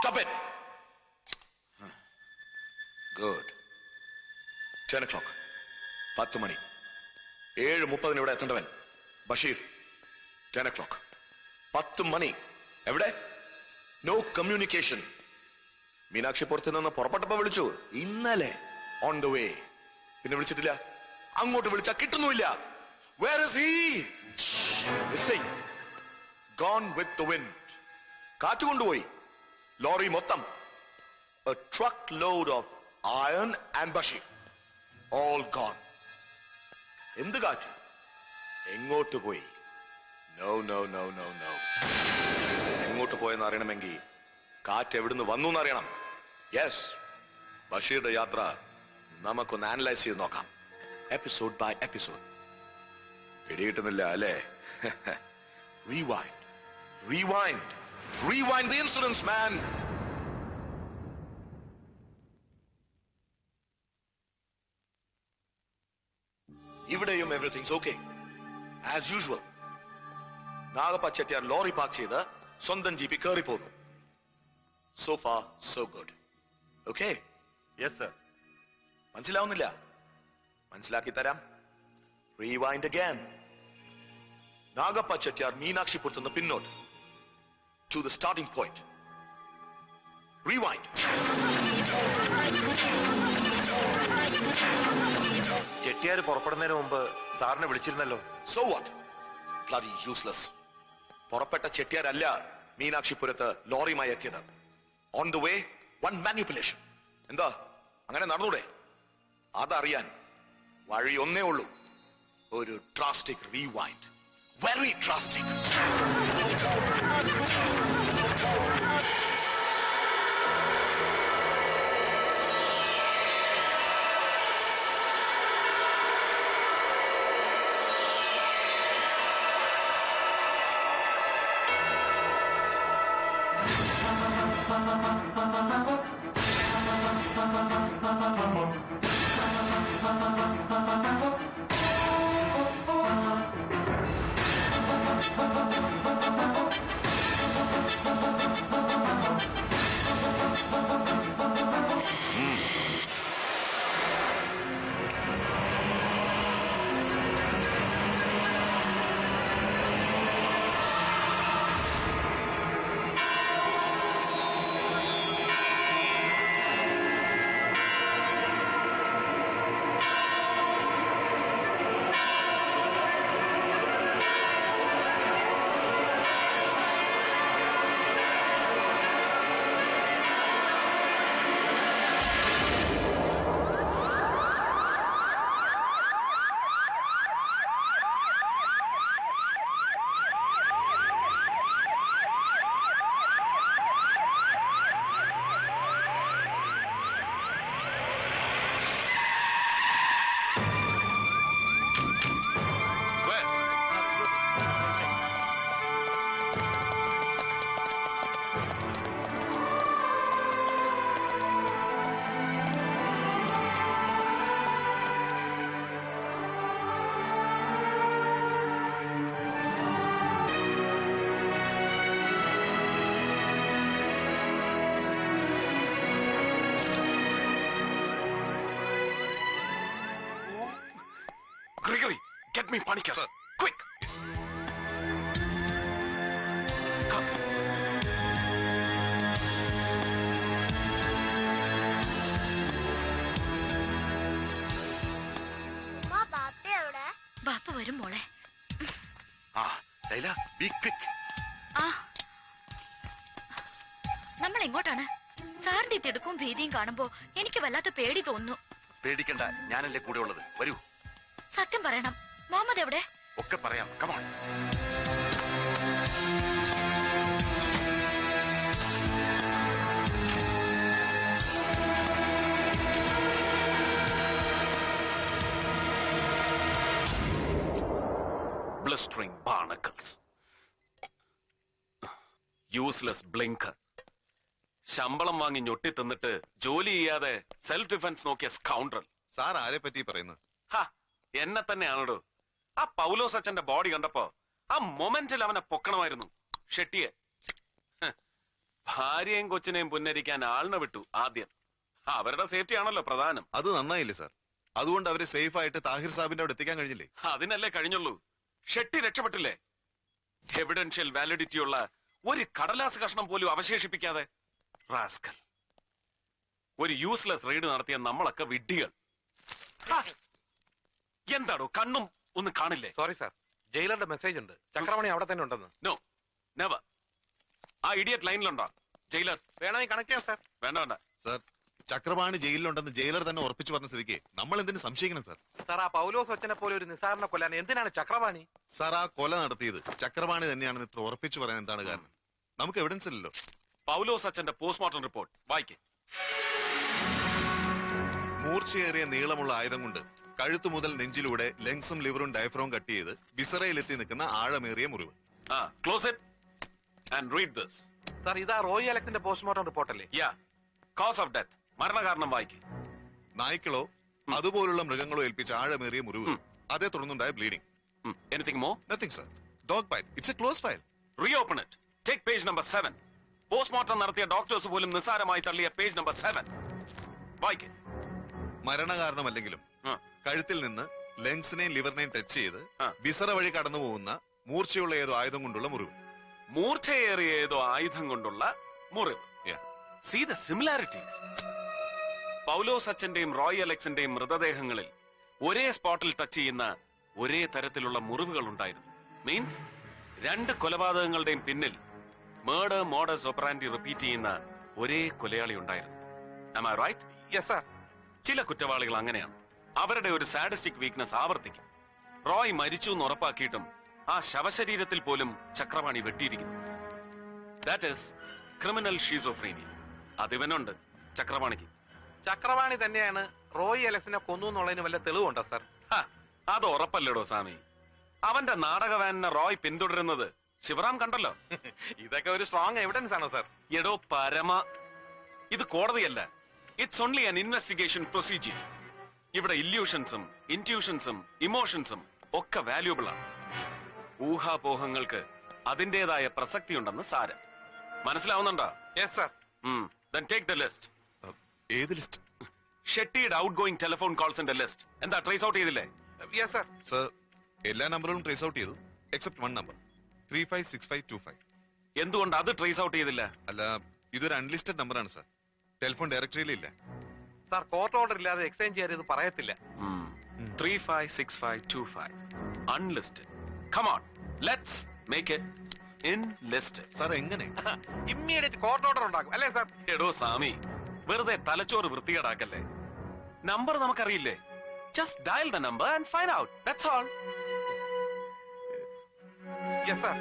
stop it. Good. 10 o'clock. 10 മണി. 7:30 ഇവിടെ എത്തേണ്ടവൻ Basheer. 10 o'clock. 10 മണി. എവിടെ? No communication. Meenakshi പുറത്ത് നിന്ന് പുറപ്പെട്ടപ്പോ വിളിച്ചു, ഇന്നലെ ഓൺ ദ വേ. പിന്നെ വിളിച്ചിട്ടില്ല. അങ്ങോട്ട് വിളിച്ചാ കിട്ടുന്നുമില്ല. Where is he? Missing. Gone with the wind. കാറ്റ് കൊണ്ടുപോയി. ലോറി മൊത്തം. A truckload of iron and Bashir. All gone. എന്ത് കാറ്റ്? എങ്ങോട്ട് പോയി? No, no, no, no, no. എങ്ങോട്ട് പോയെന്ന് അറിയണമെങ്കിൽ കാറ്റ് എവിടുന്ന് വന്നു എന്നറിയണം. യെസ്, ബഷീറിന്റെ യാത്ര നമുക്കൊന്ന് അനലൈസ് ചെയ്ത് നോക്കാം, എപ്പിസോഡ് ബൈ എപ്പിസോഡ്. പിടികിട്ടുന്നില്ല അല്ലേ? Rewind, rewind, rewind the incidents, man. ഇവിടെയും everything's okay as usual. Nagappa Chettiar lorry park ചെയ്ത് സ്വന്തം ജീപ്പി കയറി പോകുന്നു. So far, so good. Okay? Yes, sir. മനസ്സിലാവുന്നില്ല? മനസ്സിലാക്കി തരാം. Rewind again. നാഗപ്പ ചെട്ടിയാർ മീനാക്ഷിപുരത്ത് നിന്ന് പിന്നോട്ട് to the starting point. Rewind. Chettiar പുറപ്പെടുന്നതിന് മുമ്പ് സാറിനെ വിളിച്ചിരുന്നല്ലോ. So what? Bloody useless. പുറപ്പെട്ട ചെട്ടിയാരല്ല മീനാക്ഷിപുരത്ത് ലോറിയുമായി എത്തിയത്. On the way, one manipulation. എന്താ അങ്ങനെ നടന്നൂടെ? അതറിയാൻ വഴി ഒന്നേ ഉള്ളൂ, ഒരു drastic rewind. Very drastic. Gregory, get me Panika, sir. Quick! Yes. Come. ബാപ്പ വരും മോളെ. Laila, be quick. നമ്മൾ എങ്ങോട്ടാണ്? സാറിന്റെ തിടുക്കവും ഭീതിയും കാണുമ്പോ എനിക്ക് വല്ലാത്ത പേടി തോന്നുന്നു. പേടിക്കണ്ട, ഞാനല്ലേ കൂടെ ഉള്ളത്. വരൂ. സത്യം പറയണം, മുഹമ്മദ് എവിടെ? ഒക്കെ പറയാം. Come on. Blistering barnacles. Useless blinker. ശമ്പളം വാങ്ങി ഞൊട്ടി തിന്നിട്ട് ജോലി ചെയ്യാതെ സെൽഫ് ഡിഫൻസ് നോക്കിയ സ്കൗണ്ടറൽ. സാർ ആരെ പറ്റി പറയുന്നു? എന്നെ തന്നെയാണോ? ആ പൗലോസ് അച്ഛന്റെ ബോഡി കണ്ടപ്പോ ആ മൊമെന്റിൽ അവനെ പൊക്കണമായിരുന്നു. ഷെട്ടിയെ ഭാര്യയും കൊച്ചിനെയും പുന്നരിക്കാൻ ആളിനെ വിട്ടു ആദ്യം. അവരുടെ സേഫ്റ്റി ആണല്ലോ പ്രധാനം. അത് നന്നായില്ലേ സാർ? അതുകൊണ്ട് അവരെ സേഫ് ആയിട്ട് താഹിർ സാഹിബിന്റെ അവിടെ എത്തിക്കാൻ കഴിഞ്ഞില്ലേ? അതിനല്ലേ കഴിഞ്ഞുള്ളൂ. ഷെട്ടി രക്ഷപ്പെട്ടില്ലേ? എവിഡൻഷ്യൽ വാലിഡിറ്റി ഉള്ള ഒരു കടലാസ് കഷ്ണം പോലും അവശേഷിപ്പിക്കാതെ. റാസ്കൽ. ഒരു യൂസ്ലെസ് റെയ്ഡ് നടത്തിയ നമ്മളൊക്കെ വിഡ്ഢികൾ. എന്താടോ കണ്ണും ഒന്നും കാണില്ലേ? സോറി സാർ, ജയിലറുടെ മെസ്സേജ് ഉണ്ട്. ചക്രമണി അവിടെ തന്നെ ഉണ്ടെന്ന്. No never. ആ ഇഡിയറ്റ് ലൈനിലുണ്ടോ ജയിലർ? വേണമെങ്കിൽ കണക്ട് ചെയ്യാം സാർ. വേണ്ട വേണ്ട. സാർ, ചക്രപാണി ജയിലിലുണ്ടെന്ന് ജയിലർ തന്നെ ഉറപ്പിച്ചു പറഞ്ഞ സ്ഥിതിക്ക് നമ്മൾ എന്തിനു സംശയിക്കണം സാർ? സാർ, ആ പൗലോസ് ഒച്ചനെ പോലെ ഒരു നിസാറിനെ കൊല്ലാൻ എന്തിനാണ് ചക്രപാണി? സാർ, ആ കൊല നടത്തിയത് ചക്രപാണി തന്നെയാണെന്ന് ഇത്ര ഉറപ്പിച്ചു പറയാൻ എന്താണ് കാരണം? നമുക്ക് എവിഡൻസ് ഇല്ലല്ലോ. പൗലോസ് അച്ഛന്റെ പോസ്റ്റ്മോർട്ടം റിപ്പോർട്ട് വായിക്കേ. മൂർച്ചയേറിയ നീളമുള്ള ആയുധം കൊണ്ട് കഴുത്തു മുതൽ നെഞ്ചിലൂടെ ലങ്സും ലിവറും ഡയഫ്രോം കട്ട് ചെയ്ത് വിസറയിലെത്തി നിൽക്കുന്ന ആഴമേറിയ മുറിവ്. Close it and read this. Sir, ഇതാ റോയി അലക്സിന്റെ പോസ്റ്റ്മോർട്ടം റിപ്പോർട്ടല്ലേ? യാ. കോസ് ഓഫ് ഡെത്ത്, മരണകാരണം വായിക്കേ. നായ്ക്കളോ അതുപോലുള്ള മൃഗങ്ങളോ ഏൽപ്പിച്ച ആഴമേറിയ മുറിവ്, അതേ തുടർന്നുണ്ടായ bleeding. Anything more? Nothing sir. Dog bite. It's a close file. Reopen it. Take page number 7. Postmortem നടത്തിയ ഡോക്ടേഴ്സ് പോലും നിസ്സാരമായി തള്ളിയ പേജ് നമ്പർ 7 വായിക്കേ. മരണകാരണമല്ലെങ്കിലും കഴുത്തിൽ നിന്ന് ലങ്സിനെയും ലിവറിനെയും ടച്ച് ചെയ്ത് വിസറ വഴി കടന്നു പോകുന്ന മൂർച്ചയുള്ള ഏതോ ആയുധം കൊണ്ടുള്ള മുറിവ്. മൂർച്ചയേറിയ ഏതോ ആയുധം കൊണ്ടുള്ള മുറിവ്. See the similarities. പൗലോസ് അച്ഛന്റെയും റോയ് അലക്സിന്റെയും മൃതദേഹങ്ങളിൽ ഒരേ സ്പോട്ടിൽ ടച്ച് ചെയ്യുന്ന ഒരേ തരത്തിലുള്ള മുറിവുകൾ ഉണ്ടായിരുന്നു. മീൻസ് രണ്ട് കൊലപാതകങ്ങളുടെയും പിന്നിൽ മേർഡർ മോഡസ് ഓപ്പറാൻഡി റിപ്പീറ്റ് ചെയ്യുന്ന ഒരേ കൊലയാളി ഉണ്ടായിരുന്നു. Am I right? Yes sir. ചില കുറ്റവാളികൾ അങ്ങനെയാണ്. അവരുടെ ഒരു സാഡിസ്റ്റിക് വീക്ക്നെസ് ആവർത്തിക്കും. റോയ് മരിച്ചു എന്ന് ഉറപ്പാക്കിയിട്ടും ആ ശവശരീരത്തിൽ പോലും ചക്രപാണി വെട്ടിയിരിക്കുന്നു. That is criminal schizophrenia. അതിവനുണ്ട് ചക്രപാണിക്ക്. ചക്രപാണി തന്നെയാണ് റോയി അലക്സിനെ കൊന്നു എന്നുള്ളതിന് വല്ല തെളിവുണ്ടോ സാർ? അത് ഉറപ്പല്ലടോ സ്വാമി. അവന്റെ നാടക വാനിനെ റോയ് പിന്തുടരുന്നത് ശിവറാം കണ്ടല്ലോ. ഇതൊക്കെ ഒരു സ്ട്രോങ് എവിഡൻസ് ആണ് സാർ. എടോ പരമ, ഇത് കോടതിയല്ല. It's only an investigation procedure. ഇവിടെ ഇല്യൂഷൻസും ഇൻറ്റ്യൂഷൻസും ഇമോഷൻസും ഒക്കെ വാല്യൂബിൾ ആണ്. ഊഹാപോഹങ്ങൾക്ക് അതിന്റേതായ പ്രസക്തിയുണ്ടെന്ന് സാരം. മനസ്സിലാവുന്നുണ്ടോ? Yes sir. Then take the list. ഏത് ലിസ്റ്റ്? ഷെട്ടിയുടെ ഔട്ട് ഗോയിങ് ടെലിഫോൺ കോൾസിന്റെ ലിസ്റ്റ്. എന്താ ട്രേസ് ഔട്ട് ചെയ്തില്ലേ? Yes sir. സർ, എല്ലാ നമ്പറുകളും ട്രേസ് ഔട്ട് ചെയ്തു എക്സെപ്റ്റ് വൺ നമ്പർ, 356525. എന്തുകൊണ്ട് അത് ട്രേസ് ഔട്ട് ചെയ്തില്ല? അല്ല, ഇതൊരു അൺലിസ്റ്റഡ് നമ്പറാണ് സർ. ടെലിഫോൺ ഡയറക്ടറിയിൽ ഇല്ല. സാർ, കോർട്ട് ഓർഡർ ഇല്ലാതെ എക്സ്ചേഞ്ച് ചെയ്യാൻ ഇത് പറയത്തില്ല. 356525 unlisted. Come on, let's make it enlisted. Sir, എങ്ങനെ? ഇമ്മീഡിയറ്റ് കോർട്ട് ഓർഡർ ഉണ്ടാക്കും അല്ലേ സാർ? എടോ സ്വാമി, വെറുതെ തലച്ചോറ് വൃത്തികേടാക്കല്ലേ. നമ്പർ നമുക്കറിയില്ലേ? Just dial the number and find out. That's all. Yes sir.